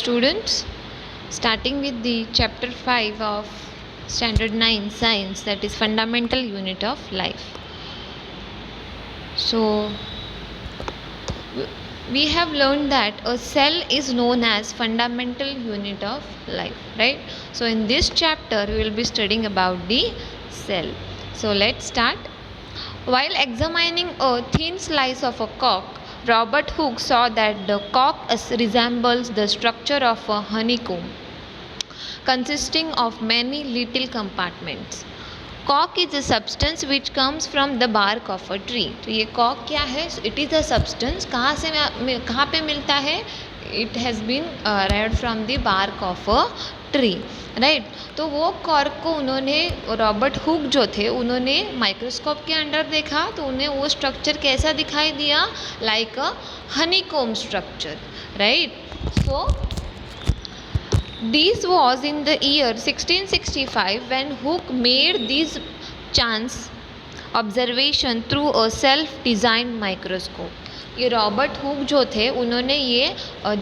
Students, starting with the chapter 5 of standard 9 science, that is fundamental unit of life. So we have learned that a cell is known as fundamental unit of life, right? So in this chapter we will be studying about the cell. So let's start. While examining a thin slice of a cork, Robert Hooke saw that the cork resembles the structure of a honeycomb, consisting of many little compartments. Cork is a substance which comes from the bark of a tree. तो ये cork क्या है? It is a substance. कहाँ पे मिलता है? It has been derived from the bark of a tree, right. तो वो कॉर्क को उन्होंने, रॉबर्ट हुक जो थे, उन्होंने माइक्रोस्कोप के अंडर देखा तो उन्हें वो स्ट्रक्चर कैसा दिखाई दिया? Like a honeycomb structure, right. So this was in the year 1665 when Hooke made this chance observation through a self-designed microscope. ये रॉबर्ट हुक जो थे, उन्होंने ये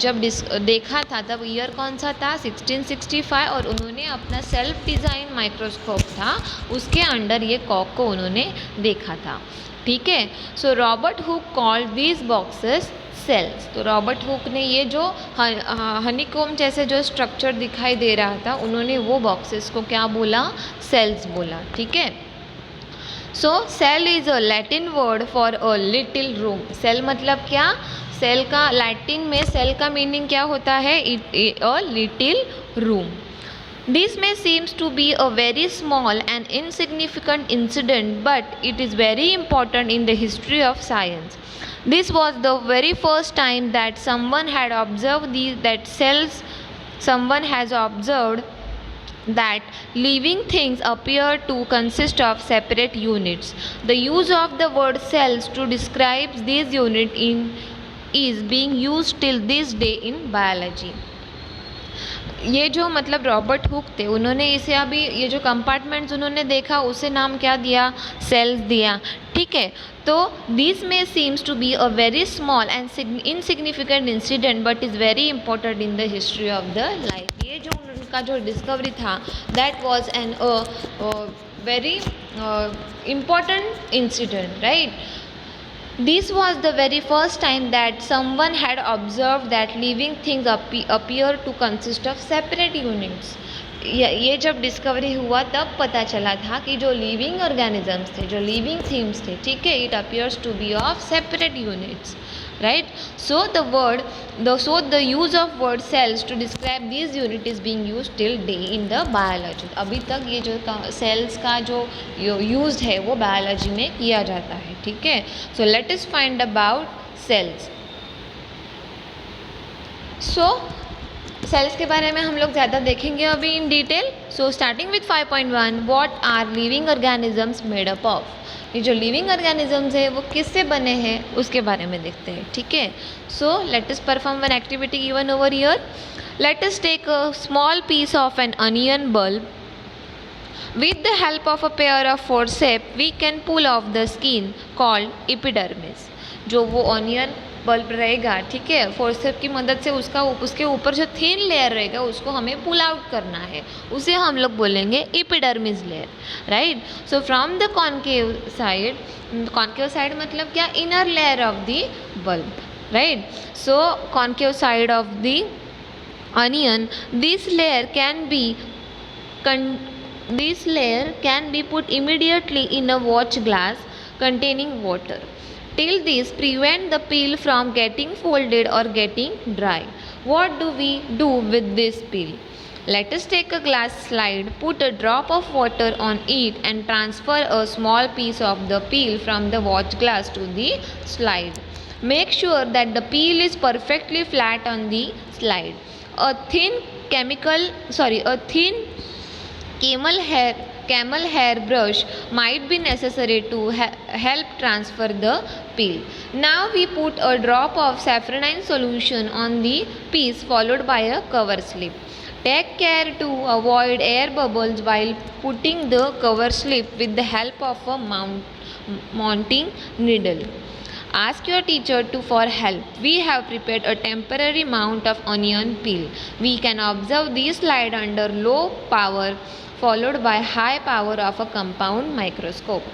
जब देखा था, तब ईयर कौन सा था? 1665. और उन्होंने अपना सेल्फ डिज़ाइन माइक्रोस्कोप था, उसके अंडर ये कॉक को उन्होंने देखा था. ठीक है. So Robert Hooke called these boxes cells. तो रॉबर्ट हुक ने ये जो हनीकॉम्ब जैसे जो स्ट्रक्चर दिखाई दे रहा था, उन्होंने वो बॉक्सेस को क्या बोला? सेल्स बोला. ठीक है. So cell is a Latin word for a little room. Cell मतलब क्या? सेल का लैटिन में सेल का मीनिंग क्या होता है? It a little room. This may seems to be a very small and insignificant incident, but it is very important in the history of science. This was the very first time that someone has observed that living things appear to consist of separate units. The use of the word cells to describe these units is being used till this day in biology. ये जो मतलब Robert Hooke थे, उन्होंने इसे अभी ये जो compartments उन्होंने देखा, उसे नाम क्या दिया? सेल्स दिया. ठीक है. तो दिस में seems to be a very small and insignificant incident but is very important in the history of the life. ये जो उनका जो डिस्कवरी था, that was an very important incident, right? This was the very first time that someone had observed that living things appear to consist of separate units. ये जब discovery हुआ तब पता चला था कि जो लिविंग ऑर्गेनिजम्स थे, जो लिविंग थिंग्स थे, ठीक है, it appears to be of separate units, right? So the use of word cells to describe these unit is being used till day in the biology. अभी तक ये जो cells का जो यूज है वो बायोलॉजी में किया जाता है. ठीक है. So let us find about cells. So cells के बारे में हम लोग ज़्यादा देखेंगे अभी in detail. So starting with 5.1, what are living organisms made up of. ये जो लिविंग ऑर्गेनिजम्स है वो किससे बने हैं उसके बारे में देखते हैं. ठीक है. So let us perform one activity given over here. Let us take a small piece of an onion bulb. With the help of a pair of forceps, we can pull off the skin called epidermis. जो वो onion bulb रहेगा, ठीक है, forceps की मदद से उसके ऊपर जो थिन लेयर रहेगा उसको हमें पुल आउट करना है, उसे हम लोग बोलेंगे epidermis layer, right. So from the concave side मतलब क्या? Inner layer of the bulb, right. So concave side of the onion, this layer can be put immediately in a watch glass containing water. Till this prevent the peel from getting folded or getting dry. What do we do with this peel? Let us take a glass slide, put a drop of water on it and transfer a small piece of the peel from the watch glass to the slide. Make sure that the peel is perfectly flat on the slide. A thin camel hair brush might be necessary to help transfer the peel. Now we put a drop of safranine solution on the piece followed by a cover slip. Take care to avoid air bubbles while putting the cover slip with the help of a mounting needle. Ask your teacher for help. We have prepared a temporary mount of onion peel. We can observe this slide under low power followed by high power of a compound microscope.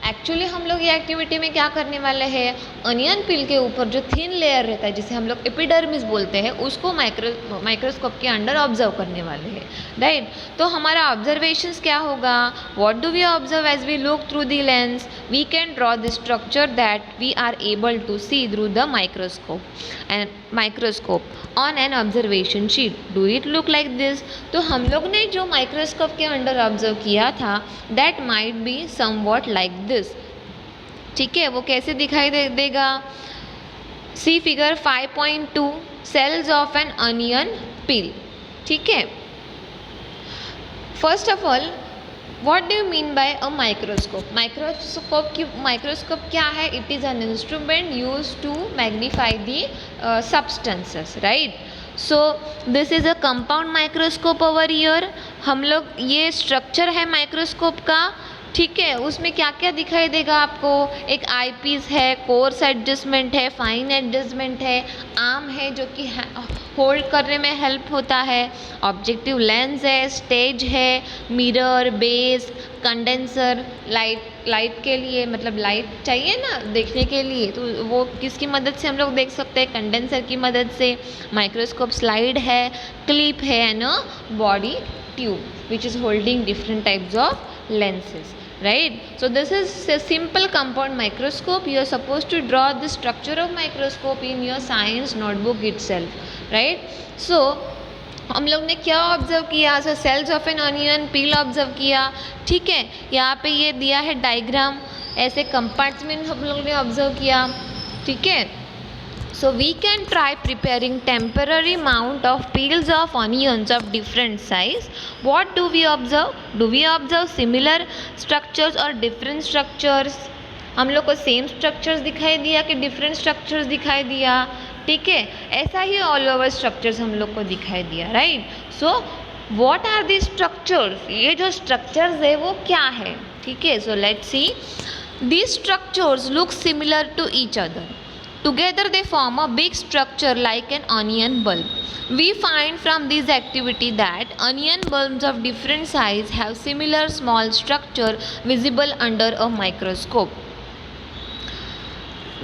Actually हम लोग ये activity में क्या करने वाले हैं, onion पील के ऊपर जो थिन लेयर रहता है जिसे हम लोग एपिडर्मिस बोलते हैं उसको माइक्रोस्कोप के अंडर ऑब्जर्व करने वाले हैं, राइट. तो हमारा ऑब्जर्वेशंस क्या होगा, what do we observe as we look through the lens, we can draw the structure that we are able to see through the microscope on an observation sheet. Do it look like this. तो हम लोग ने जो microscope के under observe किया था that might be somewhat like this. ठीक है, वो कैसे दिखाई देगा. See figure 5.2 cells of an onion peel. ठीक है, first of all what do you mean by a microscope. Microscope क्या है, it is an instrument use to magnify the substances, right. So this is a compound microscope over here. हम लोग ये structure है microscope का, ठीक है. उसमें क्या क्या दिखाई देगा आपको, एक आई पीस है, कोर्स एडजस्टमेंट है, फाइन एडजस्टमेंट है, आर्म है जो कि होल्ड करने में हेल्प होता है, ऑब्जेक्टिव लेंस है, स्टेज है, मिरर, बेस, कंडेंसर, लाइट के लिए मतलब लाइट चाहिए ना देखने के लिए, तो वो किसकी मदद से हम लोग देख सकते हैं, कंडेंसर की मदद से. माइक्रोस्कोप स्लाइड है, क्लिप है and a body tube which is holding different types of lenses, right. So this is a simple compound microscope. You are supposed to draw the structure of microscope in your science notebook itself, right. So हम लोग ने क्या observe किया, so cells of an onion peel observe किया. ठीक है, यहाँ पे ये दिया है डायग्राम, ऐसे कंपार्टमेंट हम लोग ने ऑब्जर्व किया. ठीक है, so we can try preparing temporary mount of peels of onions of different size. What do we observe? Do we observe similar structures or different structures? हम लोग को सेम स्ट्रक्चर्स दिखाई दिया कि डिफरेंट स्ट्रक्चर्स दिखाई दिया. ठीक है, ऐसा ही ऑल ओवर स्ट्रक्चर्स हम लोग को दिखाई दिया, right. So what are the structures, ये जो स्ट्रक्चर्स है वो क्या है. ठीक है, so let's see. These structures look similar to each other. Together they form a big structure like an onion bulb. We find from this activity that onion bulbs of different size have similar small structure visible under a microscope.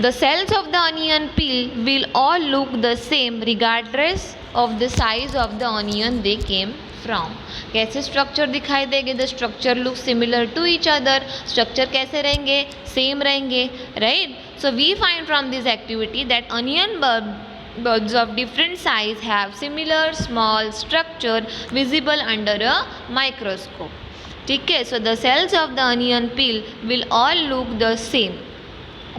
The cells of the onion peel will all look the same regardless of the size of the onion they came from. कैसे structure दिखाई देंगे, the structure look similar to each other. Structure कैसे रहेंगे, same रहेंगे, right. So we find from this activity that onion bulbs of different size have similar small structure visible under a microscope. ठीक है, so the cells of the onion peel will all look the same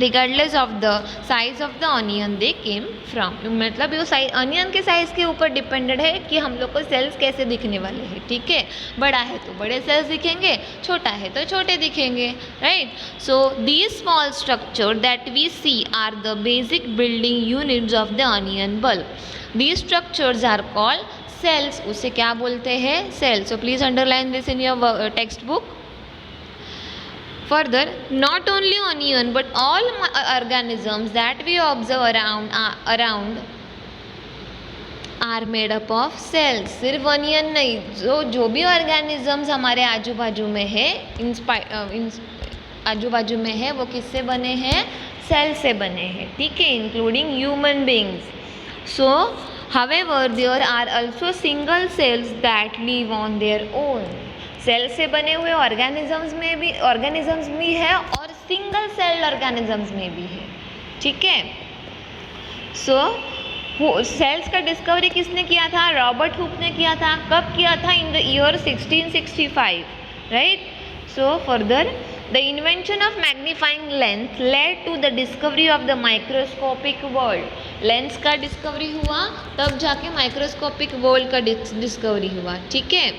regardless of the size of the onion they came from. मतलब वो onion के size के ऊपर depended है कि हम लोग को सेल्स कैसे दिखने वाले हैं. ठीक है, बड़ा है तो बड़े सेल्स दिखेंगे, छोटा है तो छोटे दिखेंगे, right. So these small structure that we see are the basic building units of the onion bulb. These structures are called cells. उसे क्या बोलते हैं, cells. So please underline this in your textbook. Further, not only onion but all organisms that we observe around are made up of cells. सिर्फ onion नहीं, जो भी organisms हमारे आजू बाजू में है, आजू बाजू में है, वो किससे बने हैं, सेल से बने हैं. ठीक है, including human beings. So however there are also single cells that live on their own. Cell से बने हुए ऑर्गेनिजम्स भी है और सिंगल सेल ऑर्गेनिजम्स में भी है. ठीक है, सो सेल्स का डिस्कवरी किसने किया था, रॉबर्ट हुक ने किया था. कब किया था, in the year 1665, right. So further the invention of magnifying lens led to the discovery of the microscopic world. Lens का डिस्कवरी हुआ तब जाके माइक्रोस्कोपिक वर्ल्ड का डिस्कवरी हुआ. ठीक है,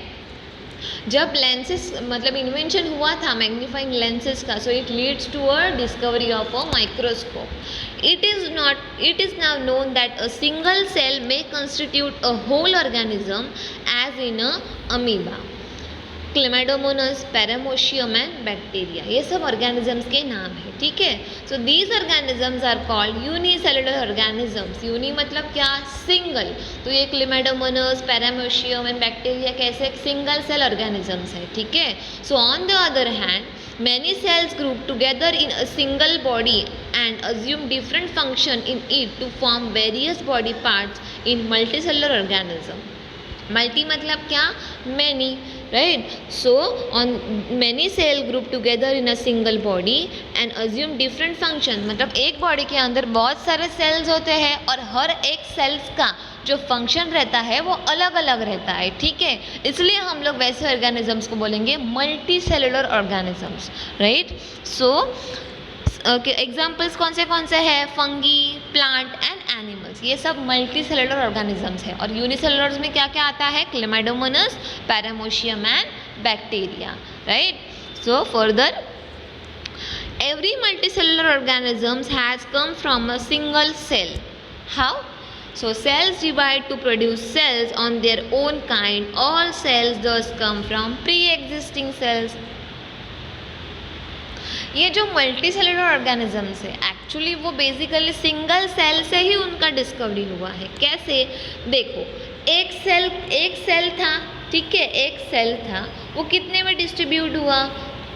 जब लेंसेस मतलब इन्वेंशन हुआ था मैग्नीफाइंग लेंसेस का, so it leads to a discovery of a microscope. It is now known that a single cell may constitute a whole organism as in a amoeba. Chlamydomonas, paramecium and bacteria, ये सब organisms के नाम है, ठीक है। So these organisms are called unicellular organisms. Uni मतलब क्या, single. तो ये क्लेमाइडोमोनास, पैरामोशियम एंड बैक्टीरिया कैसे सिंगल सेल ऑर्गेनिजम्स है, ठीक है। So on the other hand many cells group together in a single body and assume different function in it to form various body parts in multicellular organism. Multi मतलब क्या, many, right. So on many cell group together in a single body and assume different function, मतलब एक body के अंदर बहुत सारे sales होते हैं और हर एक सेल्स का जो फंक्शन रहता है वो अलग अलग रहता है, ठीक है। इसलिए हम लोग वैसे ऑर्गेनिजम्स को बोलेंगे मल्टी सेलुलर ऑर्गेनिजम्स, राइट। सो एग्जाम्पल्स कौन से हैं, फंगी, प्लांट एंड एनिमल्स, ये सब मल्टी सेलुलर ऑर्गेनिजम्स है। और यूनिसेलुलर्स में क्या क्या आता है, chlamydomonas, paramecium and bacteria, right. So further every multicellular organism has come from a single cell. How? So cells divide to produce cells on their own kind. All cells thus come from pre-existing cells. ये जो multi cellular organisms है actually वो basically single cell से ही उनका discovery हुआ है। कैसे, देखो एक सेल था, ठीक है, एक सेल था, वो कितने में डिस्ट्रीब्यूट हुआ,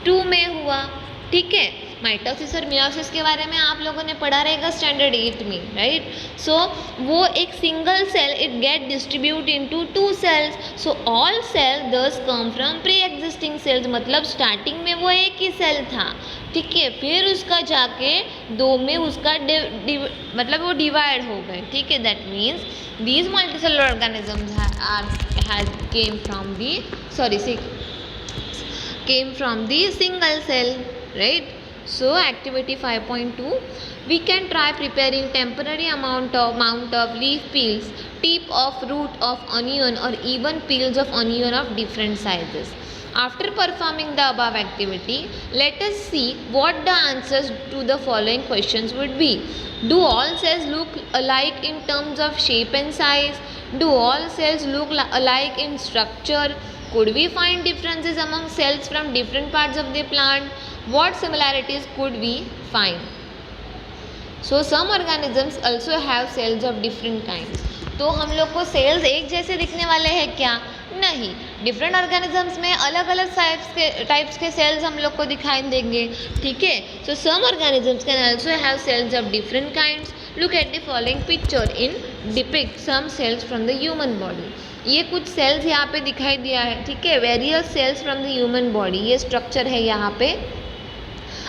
2 में हुआ, ठीक है। माइटोसिस और मियोसिस के बारे में आप लोगों ने पढ़ा रहेगा स्टैंडर्ड 8 में, राइट। सो वो एक single cell it get distribute into 2 cells. So all cell thus come from pre existing cells, मतलब स्टार्टिंग में वो एक ही सेल था, ठीक है, फिर उसका जाके 2 में उसका मतलब वो डिवाइड हो गए, ठीक है। That means these multicellular organisms came from the single cell, right? So activity 5.2, we can try preparing temporary amount of leaf peels, tip of root of onion or even peels of onion of different sizes. After performing the above activity, let us see what the answers to the following questions would be. Do all cells look alike in terms of shape and size? Do all cells look alike in structure? Could we find differences among cells from different parts of the plant? What similarities could we find? So some organisms also have cells of different kinds. तो हम लोग को sales एक जैसे दिखने वाले हैं क्या? नहीं, डिफरेंट ऑर्गेनिजम्स में अलग अलग टाइप्स के सेल्स हम लोग को दिखाई देंगे, ठीक है। So some organisms can also have cells of different kinds. Look at the following picture in depict some cells from the human body. ये कुछ सेल्स यहाँ पे दिखाई दिया है, ठीक है, various cells from the human body, ये स्ट्रक्चर है यहाँ पे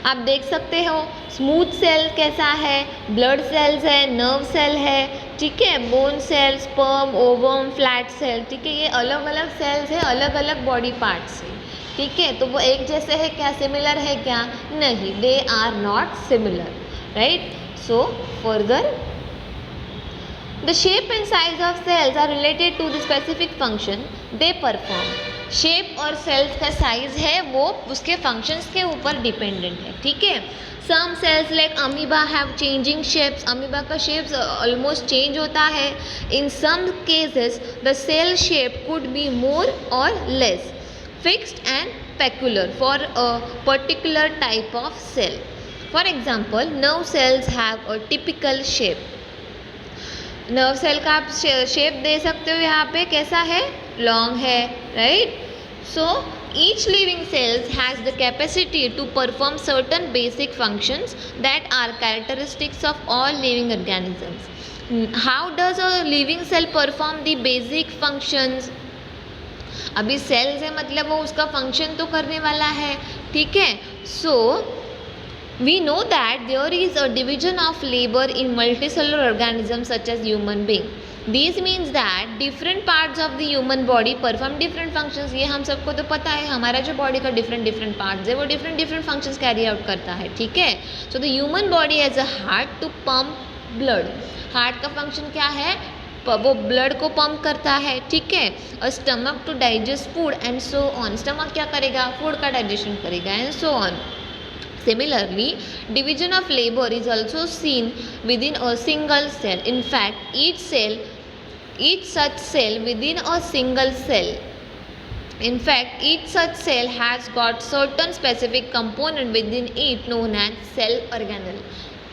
आप देख सकते हो। स्मूथ सेल कैसा है, ब्लड सेल्स है, नर्व सेल है, ठीक है, bone cell, sperm, ovum, flat cell, ठीक है, ये अलग अलग सेल्स है, अलग अलग बॉडी पार्ट्स है, ठीक है। तो वो एक जैसे है क्या, सिमिलर है क्या? नहीं, they are not similar, right. So further the shape and size of cells are related to the specific function they perform. Shape और सेल्स का साइज है वो उसके फंक्शंस के ऊपर डिपेंडेंट है, ठीक है। Some cells like amoeba have changing shapes, amoeba का शेप्स ऑलमोस्ट चेंज होता है। In some cases the cell shape could be more or less fixed and peculiar for a particular type of cell. For example nerve cells have a typical shape. Nerve cell का आप shape दे सकते हो यहाँ पे, कैसा है, long है, right. So each living cells has the capacity to perform certain basic functions that are characteristics of all living organisms. How does a living cell perform the basic functions? अभी cells है मतलब वो उसका function तो करने वाला है, ठीक है। सो we know that there is a division of labor in multicellular organisms such as human being. This means that different parts of the human body perform different functions. ये हम सबको तो पता है, हमारा जो बॉडी का different parts है वो different functions carry out करता है, ठीक है। So the human body has a heart to pump blood. Heart का फंक्शन क्या है, वो ब्लड को पंप करता है, ठीक है। और stomach to digest food and so on, stomach क्या करेगा, फूड का डाइजेशन करेगा and so on. Similarly, division of labor is also seen within a single cell. In fact, each such cell within a single cell In fact, each such cell has got certain specific component within it known as cell organelle.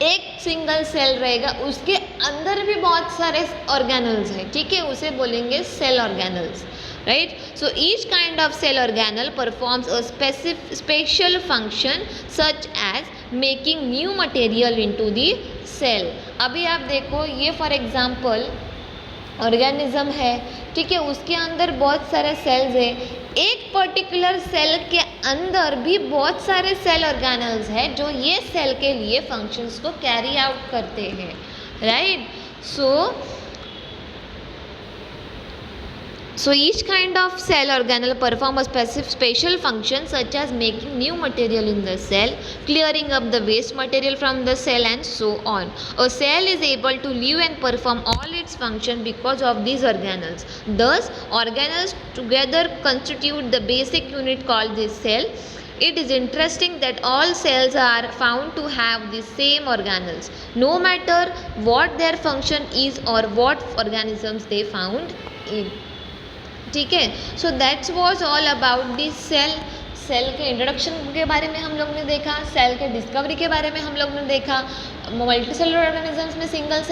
एक single cell रहेगा, उसके अंदर भी बहुत सारे organelles हैं, ठीक है, उसे बोलेंगे cell organelles, right. So each kind of cell organelle performs a special function such as making new material into the cell. अभी आप देखो, ये फॉर एग्जांपल ऑर्गेनिज्म है, ठीक है, उसके अंदर बहुत सारे सेल्स है. एक पर्टिकुलर सेल के अंदर भी बहुत सारे सेल ऑर्गेनल्स हैं जो ये सेल के लिए फंक्शंस को कैरी आउट करते हैं, right. So each kind of cell organelle perform a special function such as making new material in the cell, clearing up the waste material from the cell and so on. A cell is able to live and perform all its function because of these organelles. Thus, organelles together constitute the basic unit called the cell. It is interesting that all cells are found to have the same organelles, no matter what their function is or what organisms they found in. ठीक है. So that's was all about this cell. Cell के introduction के बारे में हम लोग ने देखा, सेल के डिस्कवरी के बारे में हम लोग ने देखा. मल्टी सेलुलर ऑर्गेनिजम्स में सिंगल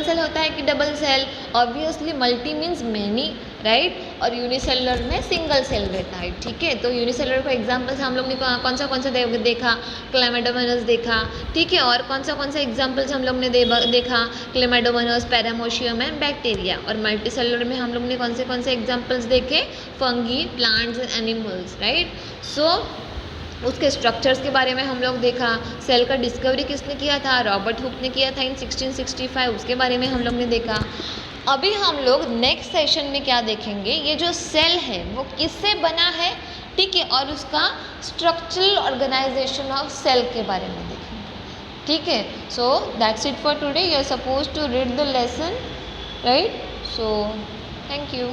सेल होता है कि double cell. Obviously multi means many, right, और यूनिसेलुलर में सिंगल सेल रहता है, ठीक है. तो यूनिसेलुलर को एग्जांपल्स हम लोग ने कौन सा देखा, क्लेमाइडोमोनास देखा, ठीक है. और कौन सा एग्जांपल्स हम लोग ने देखा, क्लेमाइडोमोनास, पैरामोशियम एंड बैक्टीरिया. और मल्टी सेलुलर में हम लोग ने कौन से एग्जांपल्स देखे, fungi, plants and animals, right. So उसके स्ट्रक्चर्स के बारे में हम लोग देखा. सेल का डिस्कवरी किसने किया था, रॉबर्ट हुक ने किया था इन 1665, उसके बारे में हम लोग ने देखा. अभी हम लोग नेक्स्ट सेशन में क्या देखेंगे, ये जो सेल है वो किससे बना है, ठीक है, और उसका स्ट्रक्चरल ऑर्गेनाइजेशन ऑफ सेल के बारे में देखेंगे, ठीक है. So that's it for today. You are suppose to read the lesson, right. So thank you.